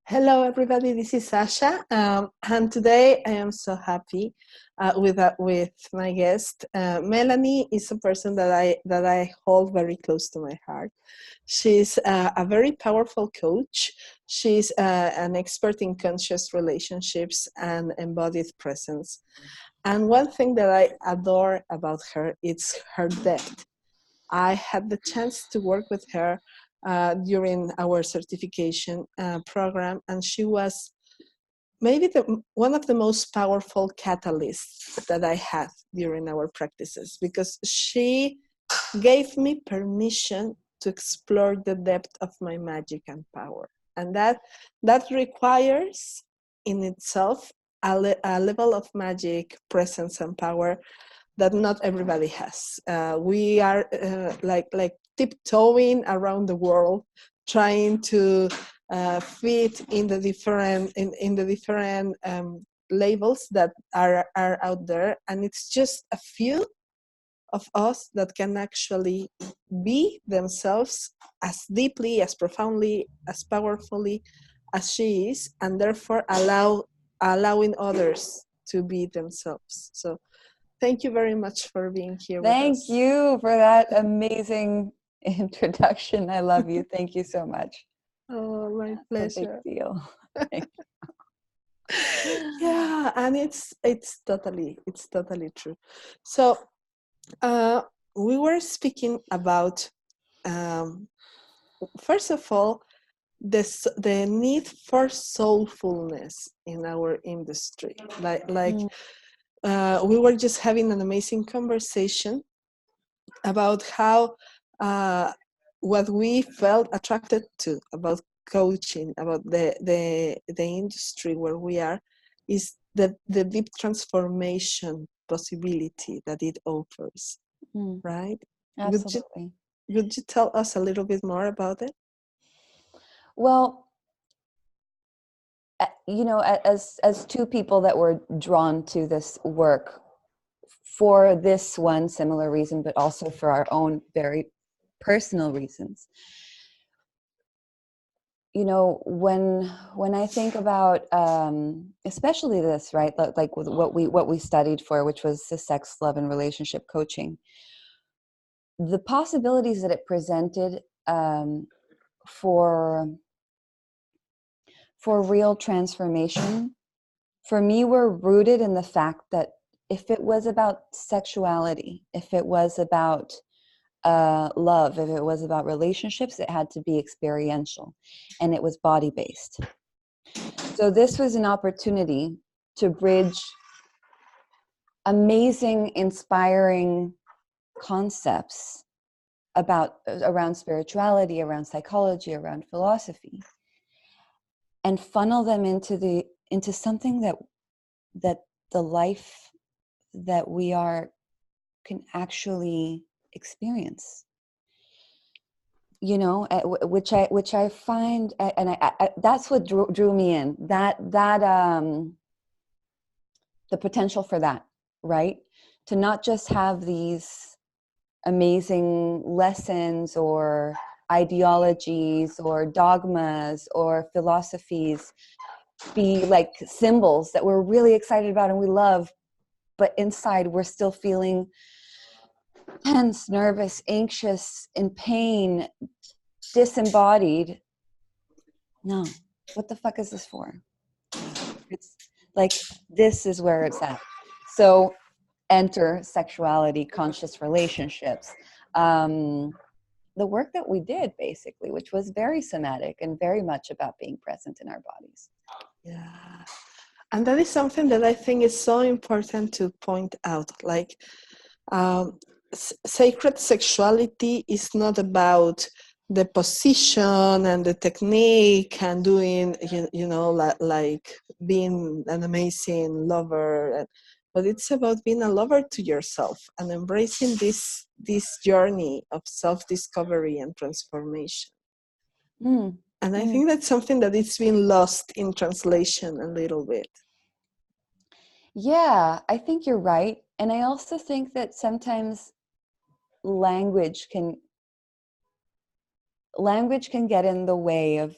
Hello, everybody. This is Sasha, and today I am so happy with my guest. Melanie is a person that I hold very close to my heart. She's a very powerful coach. She's an expert in conscious relationships and embodied presence. And one thing that I adore about her is her depth. I had the chance to work with her during our certification program, and she was maybe one of the most powerful catalysts that I had during our practices, because she gave me permission to explore the depth of my magic and power. And that requires in itself a level of magic, presence, and power that not everybody has. We are like tiptoeing around the world, trying to fit in the different labels that are out there, and it's just a few of us that can actually be themselves as deeply, as profoundly, as powerfully as she is, and therefore allowing others to be themselves. So thank you very much for being here with us. Thank you for that amazing introduction. I love you. Thank you so much. Oh, my It's pleasure. a big deal. Yeah, and it's totally true. So we were speaking about first of all the need for soulfulness in our industry. We were just having an amazing conversation about how what we felt attracted to about coaching, about the industry where we are, is the deep transformation possibility that it offers, right? Absolutely. Would you tell us a little bit more about it? Well, you know, as two people that were drawn to this work for this one similar reason, but also for our own very personal reasons. You know, when I think about especially this, right, like with what we studied for, which was the sex, love, and relationship coaching, the possibilities that it presented for real transformation, for me, were rooted in the fact that if it was about sexuality, if it was about love, if it was about relationships, it had to be experiential, and it was body-based. So this was an opportunity to bridge amazing, inspiring concepts around spirituality, around psychology, around philosophy, and funnel them into something that the life that we are can actually experience. You know, which I find, and I that's what drew me in. That the potential for that, right? To not just have these amazing lessons or ideologies or dogmas or philosophies be like symbols that we're really excited about and we love, but inside we're still feeling tense, nervous, anxious, in pain, disembodied. No, what the fuck is this for? It's like, this is where it's at. So enter sexuality, conscious relationships. The work that we did, basically, which was very somatic and very much about being present in our bodies. Yeah. And that is something that I think is so important to point out. Like, sacred sexuality is not about the position and the technique and doing, like being an amazing lover, but it's about being a lover to yourself and embracing this journey of self-discovery and transformation. And I think that's something that it's been lost in translation a little bit. Yeah, I think you're right. And I also think that sometimes language can get in the way of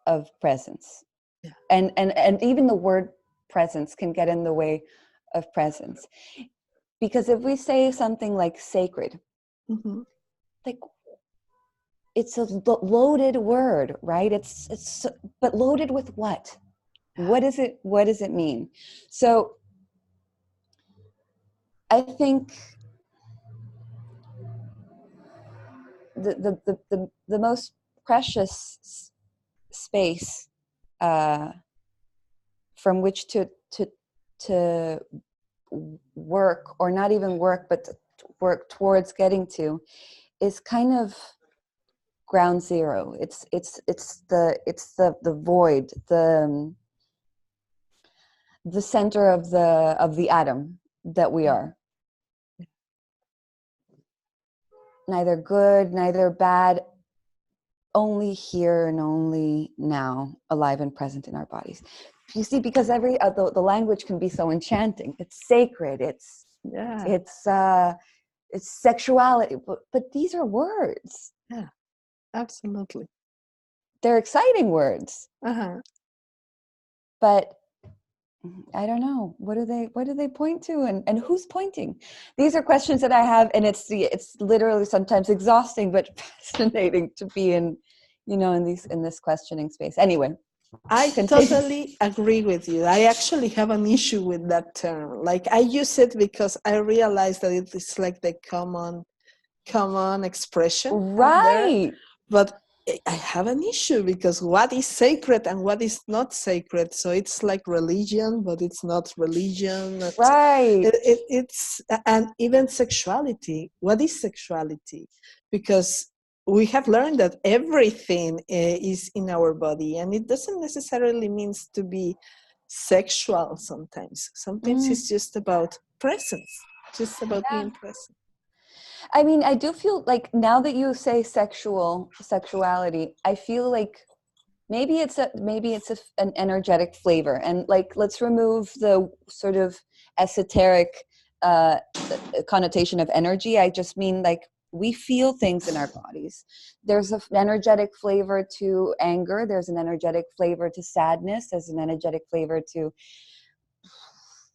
of presence. Yeah. And even the word presence can get in the way of presence. Because if we say something like sacred, Mm-hmm. like it's a loaded word, right? It's but loaded with what? What does it mean? So I think the most precious space from which to work, or not even work, but to work towards getting to, is kind of ground zero. It's the void, the center of the atom that we are. Neither good, neither bad, only here and only now, alive and present in our bodies. You see, because every the language can be so enchanting. It's sacred. It's sexuality, but these are words. Yeah, absolutely. They're exciting words. Uh-huh. But I don't know. What do they point to, and who's pointing? These are questions that I have, and it's literally sometimes exhausting but fascinating to be in, in this questioning space. Anyway, I continue. totally agree with you. I actually have an issue with that term. Like, I use it because I realize that it is like the common expression out there. Right. But I have an issue because what is sacred and what is not sacred? So it's like religion, but it's not religion. Right. It's and even sexuality. What is sexuality? Because we have learned that everything is in our body, and it doesn't necessarily mean to be sexual. Sometimes it's just about presence, just about being present. I mean, I do feel like now that you say sexuality, I feel like maybe it's an energetic flavor, and like, let's remove the sort of esoteric connotation of energy. I just mean, like, we feel things in our bodies. There's an energetic flavor to anger. There's an energetic flavor to sadness. There's an energetic flavor to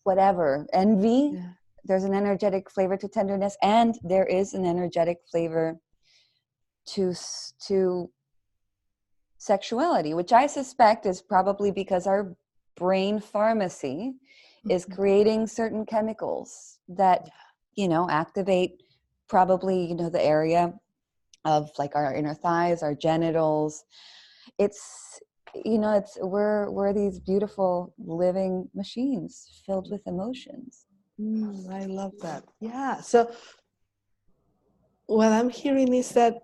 whatever, envy. Yeah. There's an energetic flavor to tenderness, and there is an energetic flavor to sexuality, which I suspect is probably because our brain pharmacy is creating certain chemicals that, activate probably, the area of like our inner thighs, our genitals. It's, we're these beautiful living machines filled with emotions. I love that. Yeah. So what I'm hearing is that,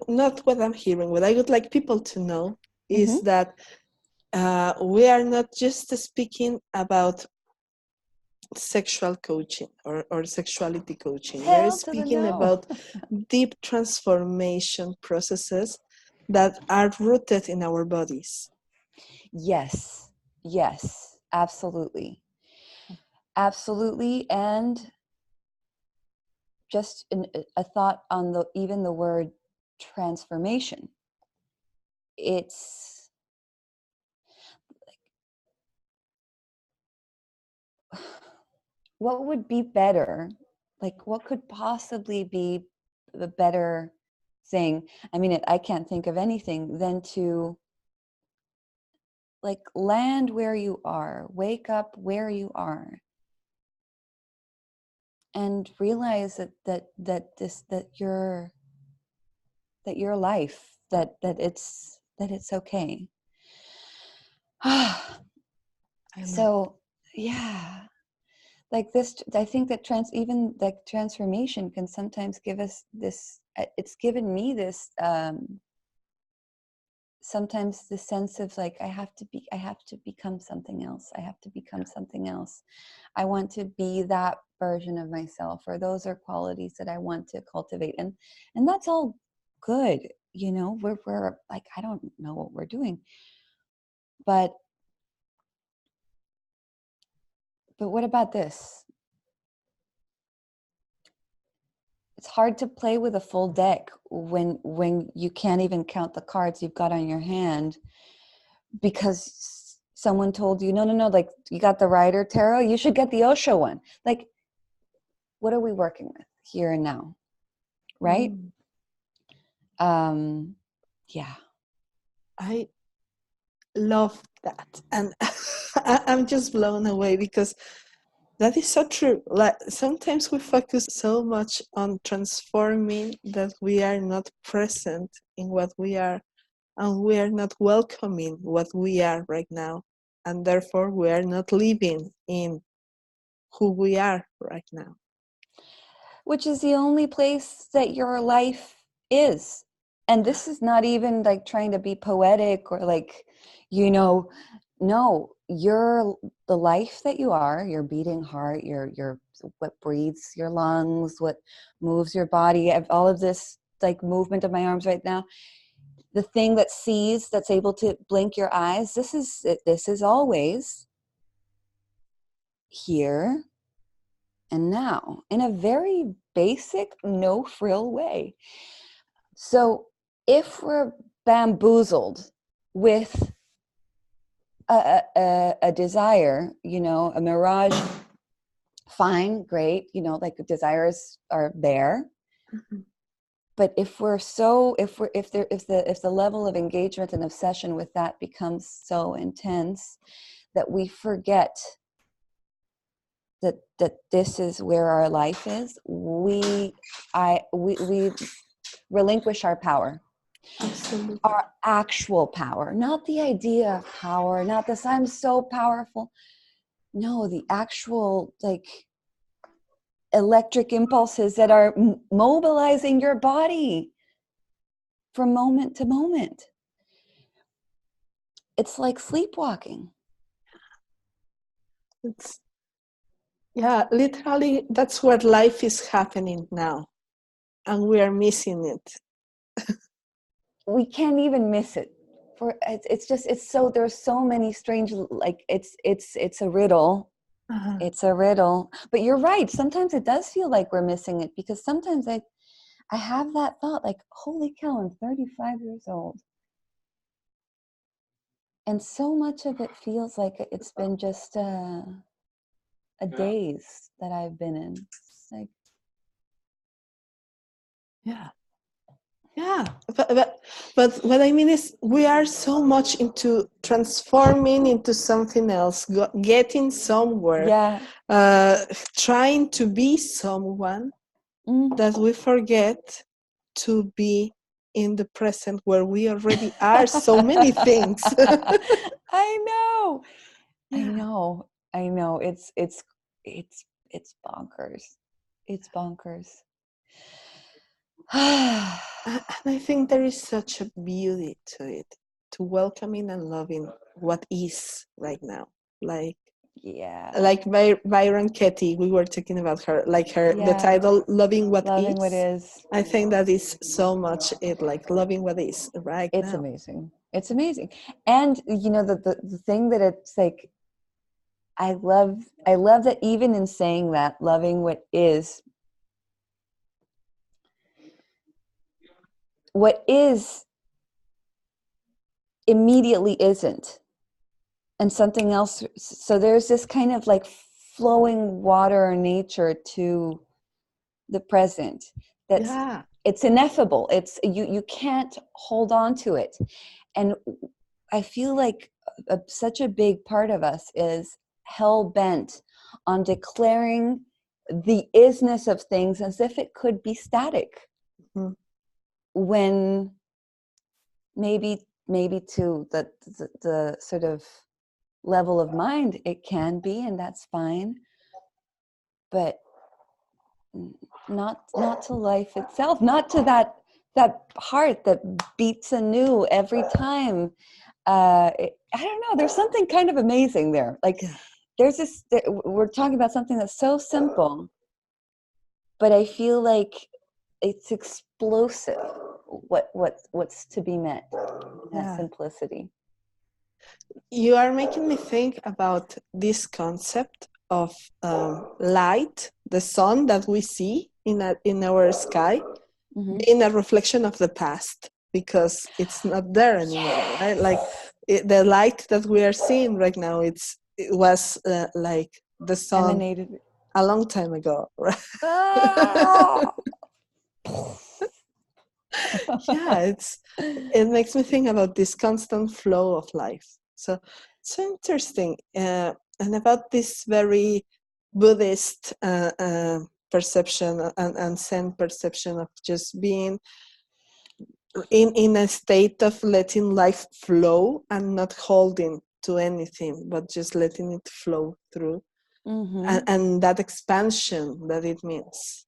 not what I'm hearing, what I would like people to know is that we are not just speaking about sexual coaching or sexuality coaching. We're speaking about deep transformation processes that are rooted in our bodies. Yes, absolutely. Absolutely. And just a thought on even the word transformation. It's like, what would be better? Like, what could possibly be the better thing? I mean, I can't think of anything than to like land where you are, wake up where you are, and realize that your life, that it's okay. So yeah, like this, I think that even like transformation can sometimes give us this, it's given me this sometimes the sense of like, I have to become something else. I have to become something else. I want to be that version of myself, or those are qualities that I want to cultivate. And that's all good. We're like, I don't know what we're doing, but what about this? it's hard to play with a full deck when you can't even count the cards you've got on your hand because someone told you, no, like you got the Rider Tarot, you should get the Osho one. Like, what are we working with here and now? Right? Yeah. I love that. And I'm just blown away because that is so true. Like sometimes we focus so much on transforming that we are not present in what we are, and we are not welcoming what we are right now. And therefore we are not living in who we are right now. Which is the only place that your life is. And this is not even like trying to be poetic or like, no, you're the life that you are, your beating heart, your what breathes your lungs, what moves your body, all of this like movement of my arms right now, the thing that sees, that's able to blink your eyes, this is always here and now in a very basic, no frill way. So if we're bamboozled with a desire, a mirage, fine, great, like desires are there. Mm-hmm. But if the level of engagement and obsession with that becomes so intense that we forget that this is where our life is, we relinquish our power. Absolutely. Our actual power, not the idea of power, not this I'm so powerful. No, the actual like electric impulses that are mobilizing your body from moment to moment. It's like sleepwalking. Literally that's where life is happening now, and we are missing it. We can't even miss it. There's so many strange, like it's a riddle. Uh-huh. It's a riddle. But you're right. Sometimes it does feel like we're missing it, because sometimes I have that thought like, holy cow, I'm 35 years old. And so much of it feels like it's been just a daze that I've been in. It's like, but what I mean is we are so much into transforming into something else, getting somewhere, trying to be someone, that we forget to be in the present where we already are so many things. I know. It's bonkers. It's bonkers. And I think there is such a beauty to it, to welcoming and loving what is right now. Like Byron Katie, we were talking about her, the title Loving What Is. I think that is so much it, like loving what is right now. It's amazing. It's amazing. And the thing that it's like, I love that even in saying that, loving what is immediately isn't, and something else. So there's this kind of like flowing water nature to the present that's it's ineffable. It's you can't hold on to it. And I feel like such a big part of us is hell-bent on declaring the isness of things as if it could be static. Mm-hmm. When maybe to the sort of level of mind it can be, and that's fine, but not to life itself, not to that heart that beats anew every time. I don't know, there's something kind of amazing there. Like we're talking about something that's so simple, but I feel like it's explosive what's to be met in that simplicity. You are making me think about this concept of light, the sun that we see in our sky, being a reflection of the past, because it's not there anymore, right? Like the light that we are seeing right now, it was like the sun emanated a long time ago, right? Yeah, it makes me think about this constant flow of life. So it's so interesting, and about this very Buddhist perception and Zen perception of just being in a state of letting life flow and not holding to anything, but just letting it flow through, and that expansion that it means.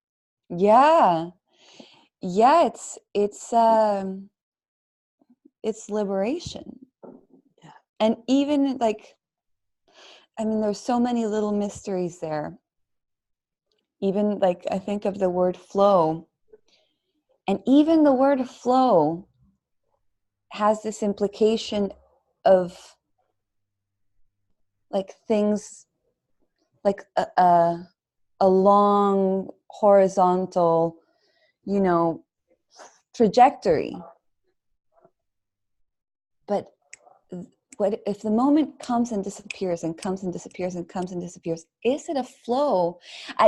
Yeah, it's liberation. Yeah. And even like, I mean, there's so many little mysteries there. Even like, I think of the word flow, and even the word flow has this implication of like things like a long horizontal, trajectory. But what if the moment comes and disappears and comes and disappears and comes and disappears? Is it a flow?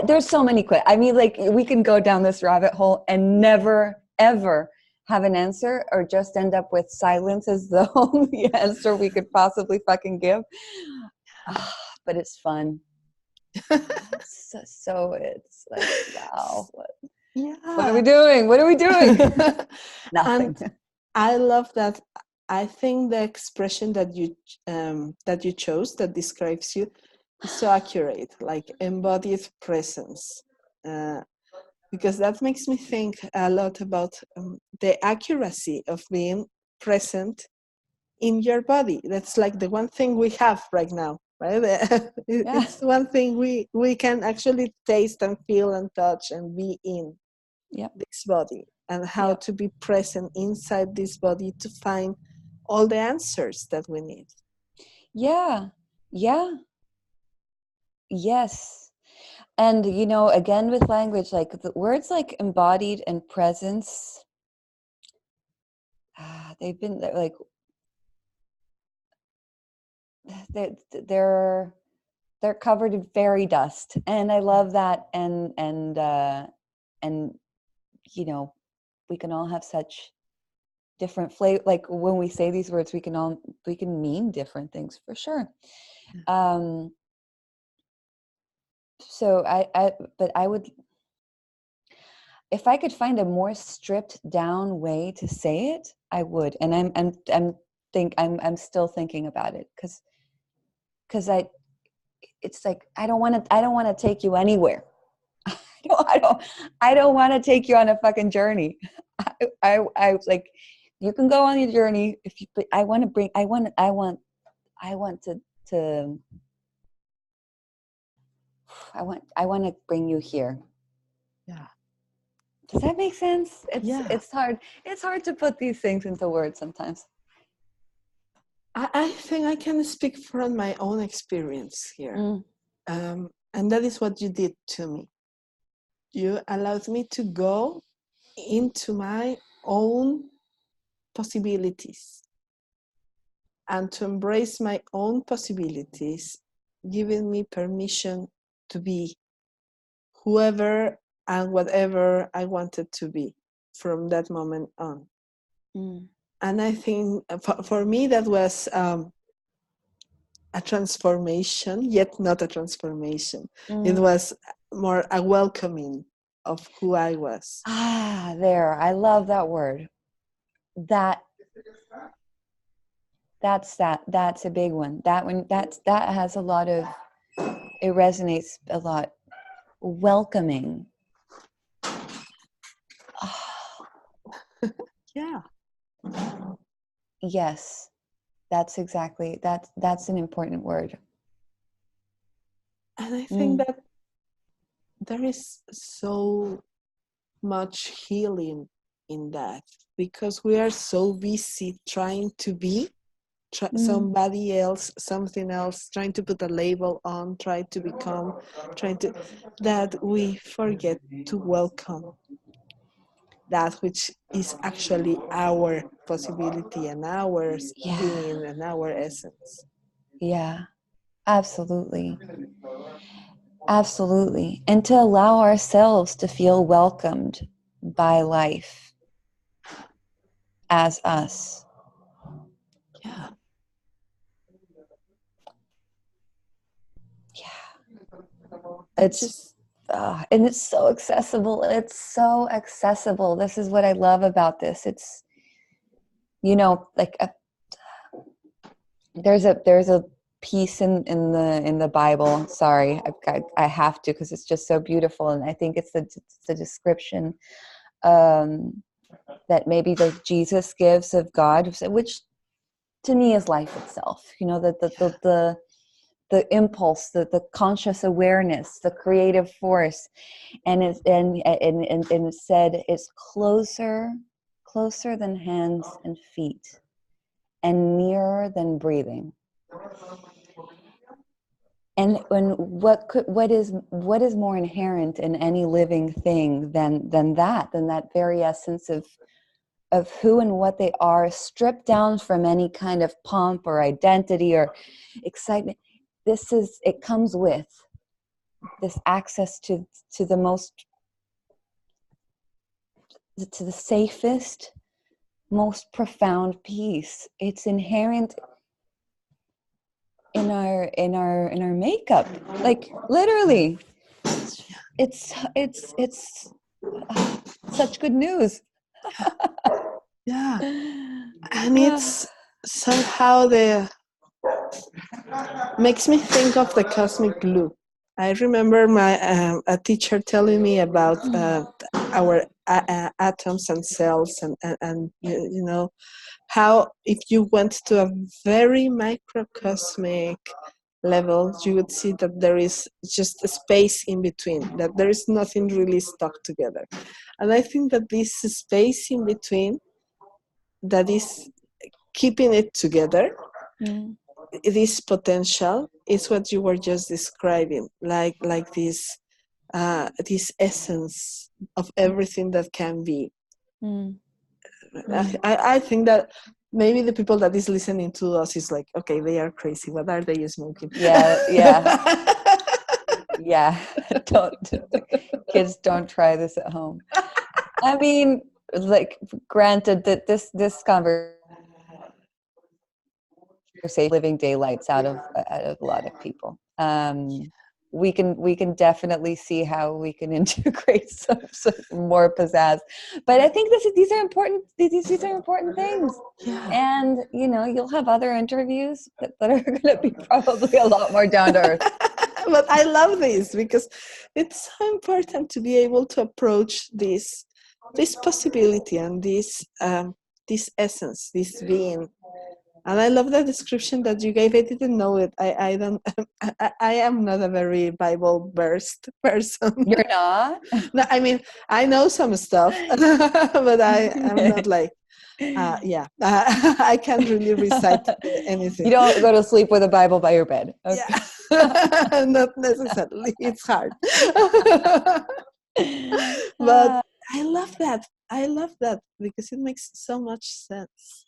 There's so many questions. I mean, like, we can go down this rabbit hole and never, ever have an answer, or just end up with silence as the only answer we could possibly fucking give. But it's fun. So it's like, wow. What are we doing? What are we doing? Nothing. And I love that. I think the expression that you chose that describes you is so accurate, like embodied presence, because that makes me think a lot about the accuracy of being present in your body. That's like the one thing we have right now, right? It's one thing we can actually taste and feel and touch and be in this body, and how to be present inside this body to find all the answers that we need. Yes. And again, with language, like the words like embodied and presence, they've been like, they're covered in fairy dust, and I love that. And we can all have such different flavor. Like when we say these words, we can mean different things for sure. So but I would, if I could find a more stripped down way to say it, I would. And I'm still thinking about it, because it's like, I don't want to take you anywhere. I don't want to take you on a fucking journey. I was like, you can go on your journey if you, but I want to bring you here. Yeah. Does that make sense? It's hard to put these things into words sometimes. I think I can speak from my own experience here. And that is what you did to me. You allowed me to go into my own possibilities and to embrace my own possibilities, giving me permission to be whoever and whatever I wanted to be from that moment on. And I think for me that was a transformation, yet not a transformation. It was more a welcoming of who I was. There, I love that word. That's a big one. That has a lot of, it resonates a lot. Welcoming. Yeah. Yes, that's exactly, that's an important word. And I think that there is so much healing in that, because we are so busy trying to be somebody else, something else, trying to put a label on, trying to become, that we forget to welcome that which is actually our possibility and our being and our essence. Yeah, absolutely. Absolutely. And to allow ourselves to feel welcomed by life as us. Yeah. It's just, and it's so accessible. It's so accessible. This is what I love about this. It's, you know, like there's a piece in the Bible. Sorry, I have to, because it's just so beautiful, and I think it's the description that maybe like Jesus gives of God, which to me is life itself. You know, the impulse, the conscious awareness, the creative force, and it said it's closer than hands and feet, and nearer than breathing. And what is more inherent in any living thing than that very essence of who and what they are, stripped down from any kind of pomp or identity or excitement. It comes with this access to the most, to the safest, most profound peace. It's inherent in our makeup, like literally. It's such good news. Yeah. And it's somehow makes me think of the cosmic glue. I remember my a teacher telling me about our atoms and cells, and you know how if you went to a very microcosmic level, you would see that there is just a space in between, that there is nothing really stuck together. And I think that this space in between, that is keeping it together, this potential is what you were just describing, like this essence of everything that can be. I think that maybe the people that is listening to us is like, okay, they are crazy. What are they smoking? Yeah. Kids, don't try this at home. I mean, like, granted that this conversation living daylights out of a lot of people. We can definitely see how we can integrate some more pizzazz, but I think these are important. These are important things. Yeah. And you know, you'll have other interviews that are going to be probably a lot more down to earth. But I love this because it's so important to be able to approach this possibility and this essence, this being. And I love the description that you gave. I didn't know it. I don't. I am not a very Bible versed person. You're not? No, I mean I know some stuff, but I am not like. I can't really recite anything. You don't go to sleep with a Bible by your bed. Okay. Yeah, not necessarily. It's hard. But I love that. I love that because it makes so much sense.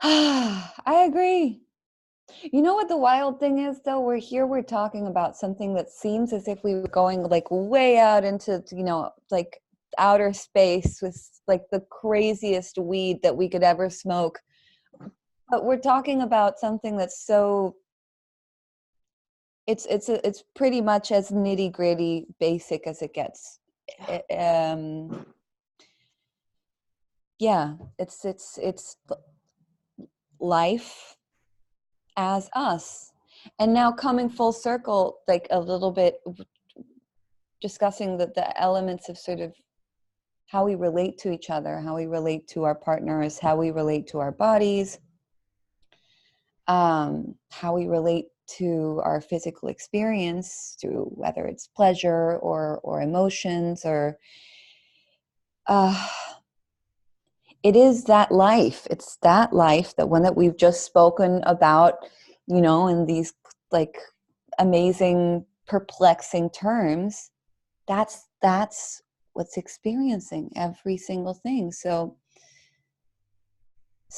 I agree. You know what the wild thing is, though? We're talking about something that seems as if we were going like way out into, you know, like outer space with like the craziest weed that we could ever smoke. But we're talking about something that's so, it's pretty much as nitty gritty basic as it gets. Yeah, it's life as us. And now coming full circle, like a little bit discussing the elements of sort of how we relate to each other, how we relate to our partners, how we relate to our bodies, how we relate to our physical experience, to whether it's pleasure or emotions, or it is that life. It's that life, that one that we've just spoken about, you know, in these like amazing, perplexing terms. That's what's experiencing every single thing. So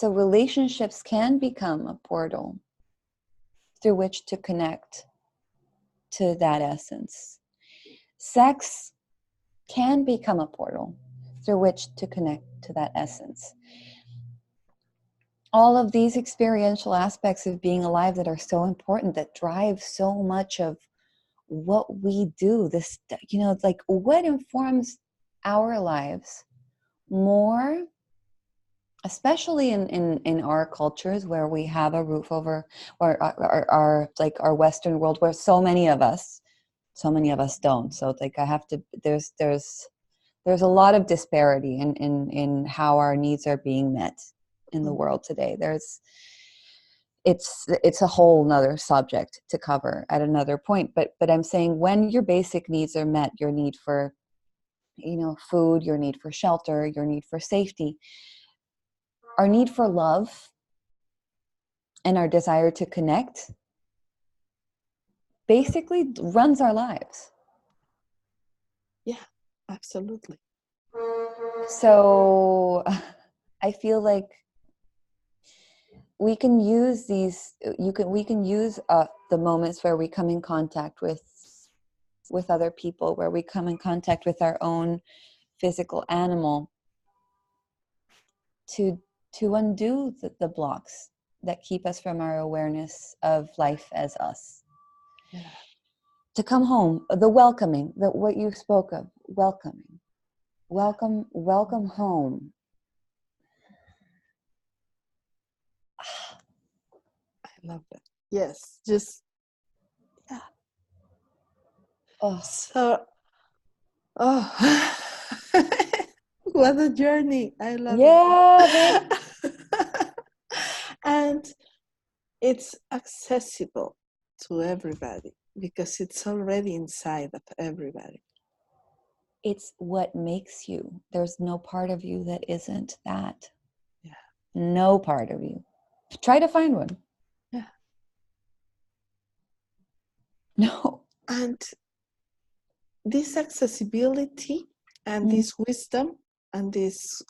relationships can become a portal through which to connect to that essence. Sex can become a portal through which to connect to that essence. All of these experiential aspects of being alive that are so important, that drive so much of what we do. This, you know, it's like what informs our lives more, especially in our cultures where we have a roof over, or our like our Western world, where so many of us don't. So it's like I have to. There's a lot of disparity in how our needs are being met in the world today. It's a whole nother subject to cover at another point. But I'm saying, when your basic needs are met, your need for, you know, food, your need for shelter, your need for safety, our need for love, and our desire to connect basically runs our lives. Yeah, absolutely. So I feel like we can use these, we can use the moments where we come in contact with other people, where we come in contact with our own physical animal, to undo the blocks that keep us from our awareness of life as us. Yeah. To come home, the welcoming, what you spoke of, welcoming, welcome home. I love that. Yes, just, yeah. Oh, So, oh, what a journey. I love yeah, it. And it's accessible to everybody because it's already inside of everybody. it's what makes you. There's no part of you that isn't that. Yeah. No part of you. Try to find one. Yeah. No. And this accessibility and this wisdom and this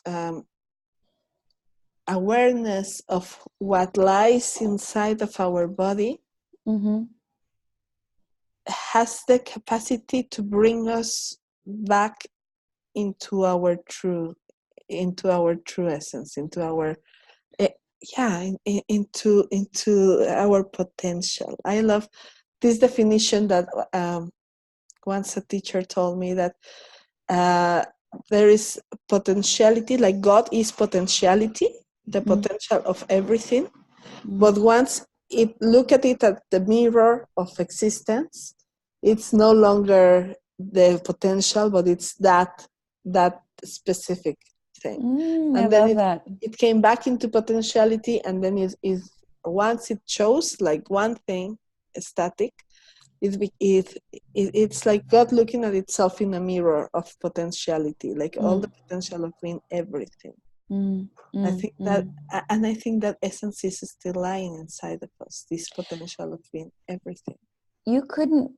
awareness of what lies inside of our body has the capacity to bring us back into our true essence, into our into our potential. I love this definition that once a teacher told me, that there is potentiality, like God is potentiality, the potential of everything. But once look at it at the mirror of existence, it's no longer the potential, but it's that specific thing. I And then love that. it came back into potentiality, and then is once it shows like one thing static, it's like God looking at itself in a mirror of potentiality, like all the potential of being everything. I think that, and I think that essence is still lying inside of us, this potential of being everything. We couldn't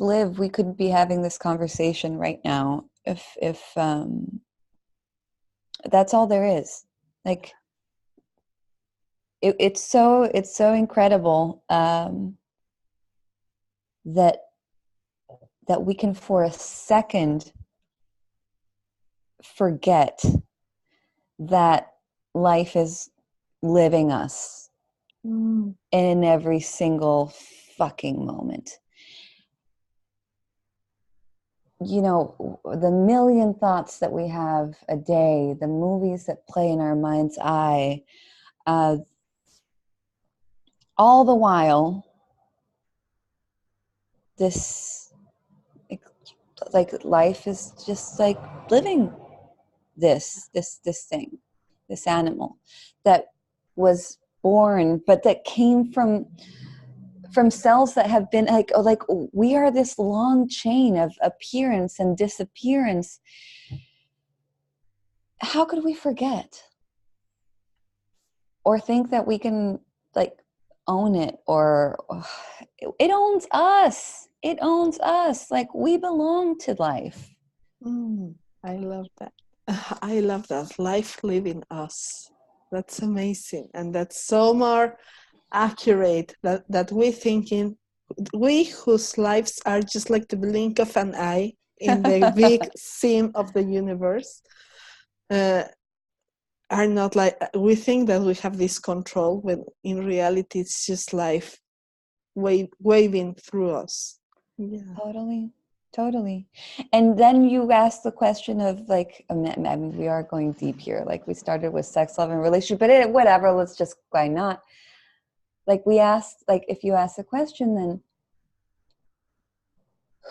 live, we couldn't be having this conversation right now if that's all there is. Like, it's so incredible that we can for a second forget that life is living us in every single fucking moment. You know, the million thoughts that we have a day, the movies that play in our mind's eye, all the while, this, like, life is just like living this thing, this animal that was born, but that came from cells that have been like we are this long chain of appearance and disappearance. how could we forget or think that we can like own it, or it owns us. It owns us. Like, we belong to life. I love that. I love that. Life living us. That's amazing. And that's so more accurate that we whose lives are just like the blink of an eye in the big scene of the universe, are not like, we think that we have this control when in reality it's just life waving through us. Yeah. Totally. And then you asked the question of like, I mean, we are going deep here. Like, we started with sex, love, and relationship, but whatever, let's just, why not? Like, we asked, like, if you ask the question, then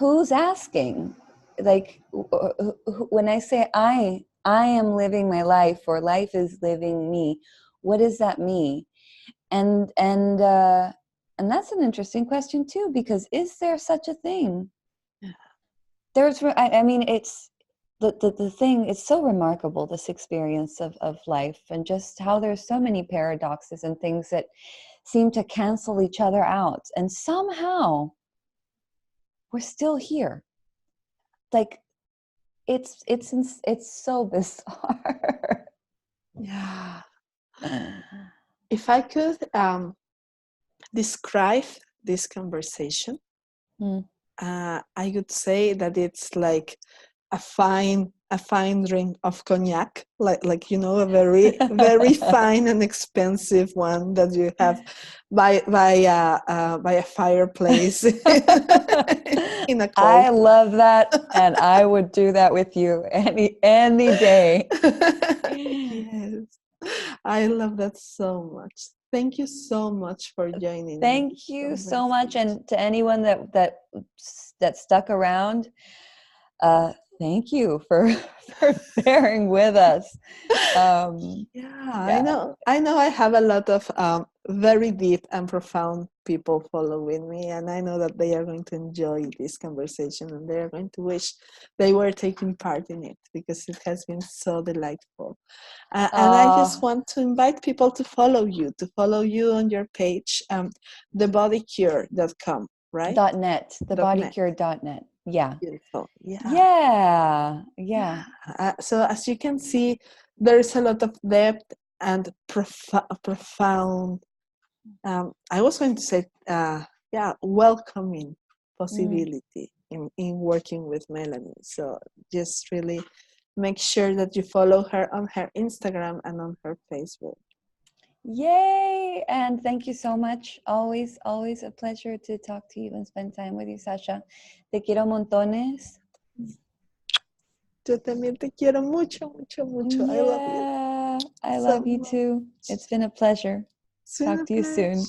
who's asking? Like, when I say I am living my life, or life is living me, what does that mean? And that's an interesting question too, because is there such a thing? I mean, it's the thing, it's so remarkable, this experience of life, and just how there's so many paradoxes and things that seem to cancel each other out, and somehow we're still here. Like, it's so bizarre. Yeah. If I could describe this conversation, I would say that it's like a fine drink of cognac, like a very very fine and expensive one that you have by a fireplace in a cold. I love that, and I would do that with you any day. Yes, I love that so much. Thank you so much for joining me. Thank you so much, and to anyone that stuck around, thank you for bearing with us. Yeah. I know I have a lot of very deep and profound people following me, and I know that they are going to enjoy this conversation, and they are going to wish they were taking part in it, because it has been so delightful. And I just want to invite people to follow you on your page, thebodycure.com, right? .net, thebodycure.net. Yeah. Beautiful. Yeah. So as you can see, there is a lot of depth and profound. I was going to say, welcoming possibility in working with Melanie. So just really make sure that you follow her on her Instagram and on her Facebook. Yay! And thank you so much. Always a pleasure to talk to you and spend time with you, Sasha. Te quiero montones. Yo también te quiero mucho, mucho, mucho. Yeah, I love you. I love you too. It's been a pleasure. Talk to you soon.